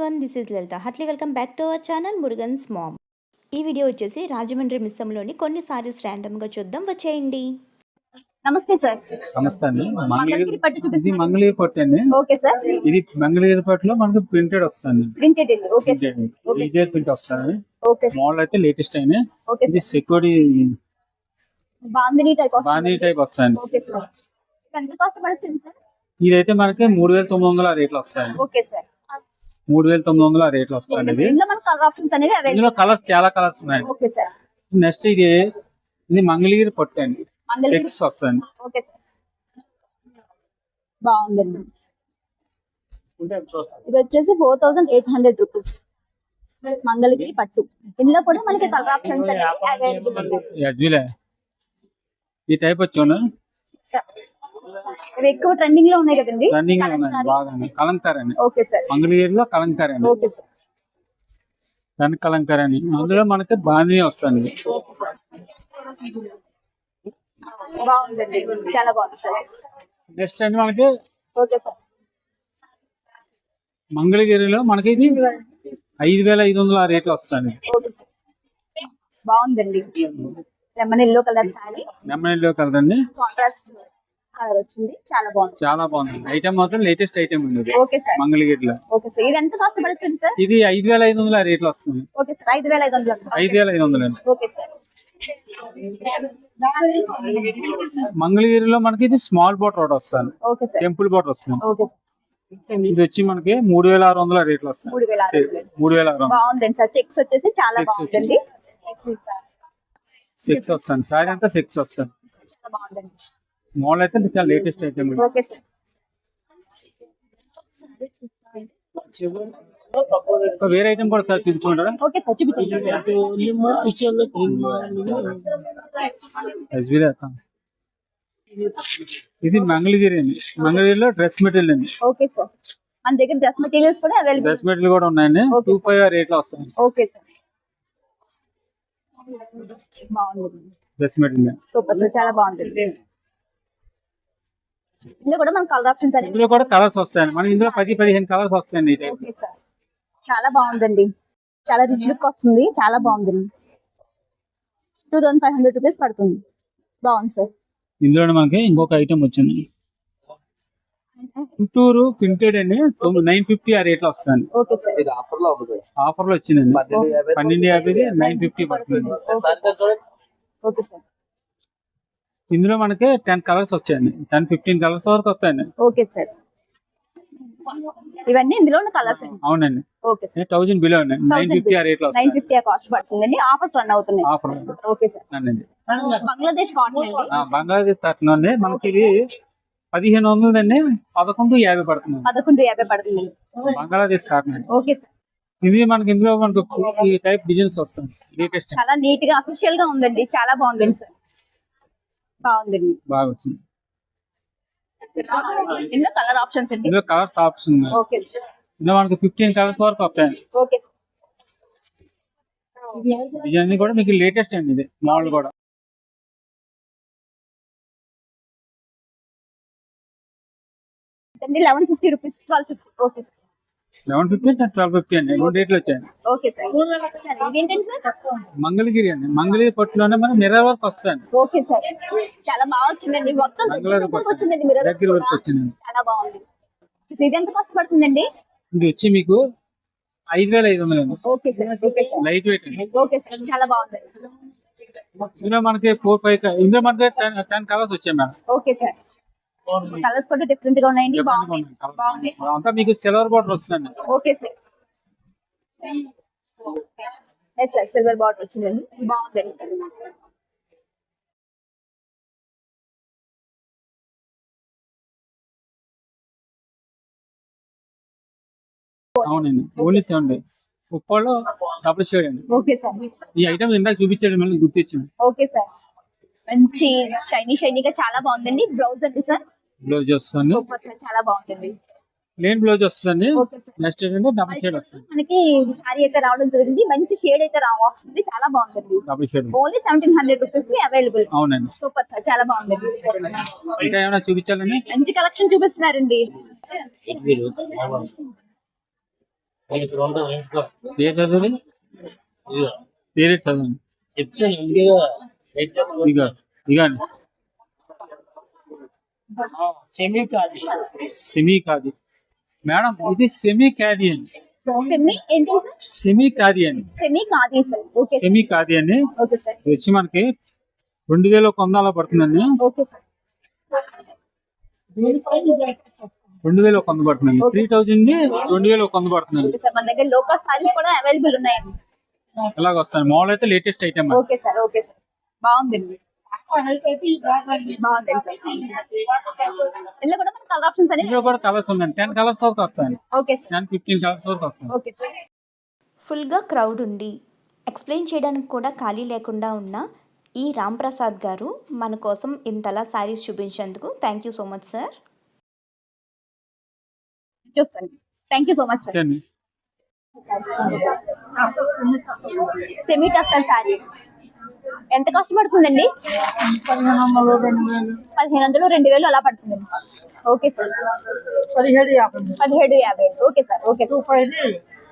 Everyone, this is Lalitha. Heartly welcome back to our channel Murugan's mom. ఈ video వచ్చేసి రాజమండ్రి మిస్సంలోని కొన్ని సారీస్ ర్యాండమ్గా చూద్దాం, వచ్చేయండి. నమస్తే సార్. నమస్తే అండి. మంగళగిరి పట్టు ఇది చూపిస్తాను. మంగళగిరి పట్టు అండి. Okay sir. ఇది మంగళగిరి పట్టులో మనకి ప్రింటెడ్ వస్తుంది. ప్రింటెడ్ అండి. Okay sir. ఈజీ ప్రింట్ వస్తుంది. Okay sir. మోడల్ అయితే లేటెస్ట్ అయినా. ఓకే ఇది సార్. సెక్యూరిటీ బాందిని టైప్ వస్తుంది. బాంధీ టైప్ వస్తుంది. Okay sir. ఎంత కాస్ట్ పడుతుంది సార్? ఇదైతే మనకి 3900 రేట్లు వస్తాయి. Okay sir. 3900 రేట్లు వస్తాయి. ఇది ఇందులో మనకు కలర్ ఆప్షన్స్ అనేవి అవైలబుల్. ఇందులో కలర్స్ చాలా కలర్స్ ఉన్నాయి. Okay sir. నెక్స్ట్ ఇది మంగళగిరి పట్టు అండి. మంగళగిరి సెక్స్ వస్తుంది. Okay sir. బాగుందండి. ఇది వచ్చేసి 4800 రూపీస్ మంగళగిరి పట్టు. ఇందులో కూడా మనకి కలర్ ఆప్షన్స్ అనేవి అవైలబుల్ ఉంది. యజ్విలే ఈ టైప్ వచ్చాను. ఇవి ఎక్కువ ట్రెండింగ్ లో ఉన్నాయి కదండి. రన్నింగ్ బాగా కలంకార్ అండి. Okay sir. మంగళగిరిలో కలంకార్ అండి. Okay sir. దాని కలంకార్ అని అందులో మనకి బాంధీ వస్తుంది. బాగుందండి, చాలా బాగుంది సార్. నెక్స్ట్ అండి మనకి ఓకే సార్. మంగళగిరిలో మనకి ఇది 5500 రేట్లు వస్తుంది. Okay sir. బాగుందండి. Lemon yellow colour sari, lemon yellow colour అండి. కాంట్రాస్ట్ కలర్ వచ్చింది, చాలా బాగుంది. చాలా బాగుంది. ఐటమ్ మాత్రం లేటెస్ట్ ఐటమ్ ఉంది ఓకే సార్. మంగళగిరిలో. Okay sir. ఇది ఎంత కాస్ట్ పడుతుంది సార్? ఇది 5500 రేట్లు వస్తుంది. Okay sir. 5500. 5500 అండి. Okay sir. మంగళగిరిలో మనకి ఇది స్మాల్ బోట్ రోడ్ వస్తుంది. Okay sir. టెంపుల్ బోట్ వస్తుంది. Okay sir. ఇది వచ్చి మనకి 3600 రేట్లు వస్తుంది. 3600. బాగుందండి సార్. చెక్స్ వచ్చేసి చాలా Checks బాగుందండి. 6 వస్తుంది. సారీ అంతా 6 వస్తుంది. చాలా బాగుందండి. మోడల్ అయితే చాలా లేటెస్ట్ ఐటమ్. Okay sir. వేరే ఐటమ్ కూడా సార్ చూపించుకుంటారా? ఓకే సార్, చూపించండి. ఇది మంగళగిరి అండి. మంగళగిరిలో డ్రెస్ మెటీరియల్ అండి. Okay sir. మన దగ్గర డ్రెస్ మెటీరియల్స్ కూడా అవైలబుల్. డ్రెస్ మెటీరియల్ కూడా ఉన్నాయండి. 25 రేట్లో వస్తాయి. Okay sir. బాగుంది డ్రెస్ మెటీరియల్. సూపర్ సార్, చాలా బాగుంది. ఇందులో కూడా మన కలర్ ఆప్షన్స్ అనేవి. ఇందులో కూడా కలర్స్ వస్తాయండి. మనకి ఇందులో 10-15 కలర్స్ వస్తాయండి. Okay sir. చాలా బాగుందండి. చాలా రిచ్ లుక్ వస్తుంది, చాలా బాగుందండి. 2500 రూపీస్ పడుతుంది. బాగుంది సార్. ఇందులో మనకి ఇంకొక ఐటమ్ వచ్చింది. గుంటూరు ప్రింటెడ్ అండి. 950 ఆ రేట్లో వస్తుంది. Okay sir. ఆఫర్ లో వచ్చిందండి. 1250 950 పడుతుంది. Okay sir. ఇందులో మనకి 10 కలర్స్ వచ్చాయండి. 10-15 కలర్స్ వరకు వస్తాయండి. Okay sir. ఇవన్నీ ఇందులో ఉన్న కలర్స్ అండి. అవునండి. Okay sir. 1000 బిలో 950 ఆ రేట్లో వస్తాయి. 950 ఆ కాస్ట్ పడుతుందండి. ఆఫర్స్ రన్ అవుతున్నాయి. Offer okay sir. అండి. బంగ్లాదేశ్ కాటన్ అండి. బంగ్లాదేశ్ కాటన్ అండి. మనకి ఇది 1500 అండి. 1150 పడుతుంది. 1150 పడుతుంది. బంగ్లాదేశ్ కాటన్ అండి. Okay sir. ఇది మనకి ఇందులో మనకు ఈ టైప్ డిజైన్స్ వస్తుంది. లేటెస్ట్ చాలా నీట్ గా అఫీషియల్ గా ఉందండి. చాలా బాగుందండి సార్. బాగుందండి. బాగా వచ్చింది. ఇందులో కలర్ ఆప్షన్స్ అండి. ఇందులో కలర్స్ ఆప్షన్ ఉన్నాయి. Okay sir. ఇందులో మనకి 15 కలర్స్ వరకు వస్తాయండి. ఓకే. డిజైన్ కూడా మీకు లేటెస్ట్ అండి. ఇది మోడల్ కూడా 1150 రూపీస్, 1250. Okay sir. 1150 and 1250 అండి. 2 రేట్లు వచ్చాయి. Okay sir. సార్ ఇదేంటండి సార్? మంగళగిరి అండి. మంగళగిరి పట్టులోనే మన మిర్రర్ వర్క్ వస్తుంది. Okay sir. చాలా బాగా వచ్చిందండి. మొత్తం మంగళగిరి దగ్గర వచ్చిందండి. మిర్రర్ దగ్గర వర్క్ వచ్చింది. చాలా బాగుంది. ఇది ఎంత కాస్ట్ పడుతుందండి? ఇది వచ్చి మీకు 5500 అండి. Okay sir. Okay sir. Light weight అండి. Okay sir. చాలా బాగుంది. ఇందులో మనకి 4-5 ఇందులో మనకి 10 కలర్స్ వచ్చాయి మేడం. Okay sir. కలర్స్ కూడా డిఫరెంట్ గా ఉన్నాయండి. బాగుంది. బాగుంది. అంతా మీకు సిల్వర్ బార్డర్ వస్తుందండి. Okay sir. Yes sir, silver border వచ్చిందండి. బాగుందండి సార్. అవునండి. Only 7 days. ఉప్పాలో డబుల్ షేడ్ అండి. Okay sir. ఈ ఐటమ్ ఇందాక చూపించాడు మళ్ళీ గుర్తించింది. Okay sir. మంచి షైనీగా చాలా బాగుందండి. బ్లౌజ్ అండి సార్. బ్లౌజ్ వస్తుంది. సూపర్ సార్, చాలా బాగుంటుంది. ప్లేన్ బ్లౌజ్ వస్తుంది. Okay sir. నెక్స్ట్ ఏంటంటే డబుల్ షేడ్ వస్తుంది. మనకి సారీ అయితే రావడం జరిగింది. మంచి షేడ్ అయితే వస్తుంది. చాలా బాగుంటుంది. డబుల్ షేడ్ ఓన్లీ 1700 రూపీస్ కి అవైలబుల్. అవునండి. సూపర్ సార్, చాలా బాగుందండి. ఇంకా ఏమైనా చూపించాలండి? మంచి కలెక్షన్ చూపిస్తున్నారండి. ఏ చదువు వేరే చదవండి ఇక ఇగండి సెమీ కాది మేడం, ఇది సెమీ కాది అండి. సెమీ ఏంటి సార్? సెమీ కాది అండి. సెమీ కాదు సార్. ఓకే సెమీ కాది అండి. Okay sir. ఇది వచ్చి మనకి 2100 అలా పడుతుందండి. Okay sir. 2100 పడుతుందండి. 3000 2100 పడుతుందండి. ఓకే సార్, మన దగ్గర లో కాస్ట్ సారీస్ కూడా అవైలబుల్ ఉన్నాయండి. ఇలాగ వస్తాను. మామూలు అయితే latest item. Okay sir. Okay sir, బాగుందండి. బాగుంది సార్. ఇందులో కూడా మన కలర్ ఆప్షన్స్ అనేవి. ఇందులో కూడా కలర్స్ ఉన్నాయి. 10 కలర్స్ వరకు వస్తాయి. Okay sir. 10-15 కలర్స్ వరకు వస్తాయి. Okay sir. ఫుల్గా క్రౌడ్ ఉండి ఎక్స్ప్లెయిన్ చేయడానికి కూడా ఖాళీ లేకుండా ఉన్న ఈ రామ్ ప్రసాద్ గారు మన కోసం ఇంతలా శారీస్ చూపించేందుకు thank you so much sir. చూస్తాను. Thank you so much sir. Okay. Semi tussar sari ఎంత కాస్ట్ పడుతుందండి? 1500 2000 అలా పడుతుందండి. Okay sir. 1750. Okay sir. Okay sir.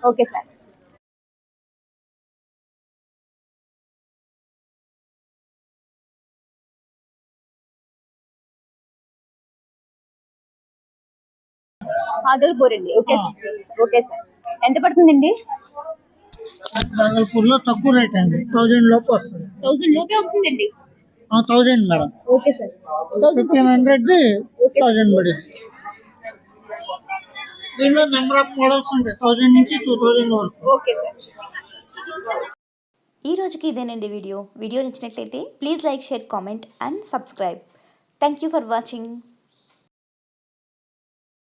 Okay sir. Bhagalpur అండి. Okay sir. Okay sir. ఎంత పడుతుందండి? నాగల్పూర్ లో తక్కువ రేట్ అండి, 1000 లోపు వస్తుంది. 1000 లోపే వస్తుందండి. 1000 మేడం. Okay sir. 1500 1000 పడింది. దీనిలో నెంబర్ ఆఫ్ మోడల్స్ ఉంటాయి, 1000 నుంచి 2000 వరకు. Okay sir. ఈ రోజుకి ఇదేనండి వీడియో నచ్చినట్లయితే please like, share, comment and subscribe. Thank you for watching.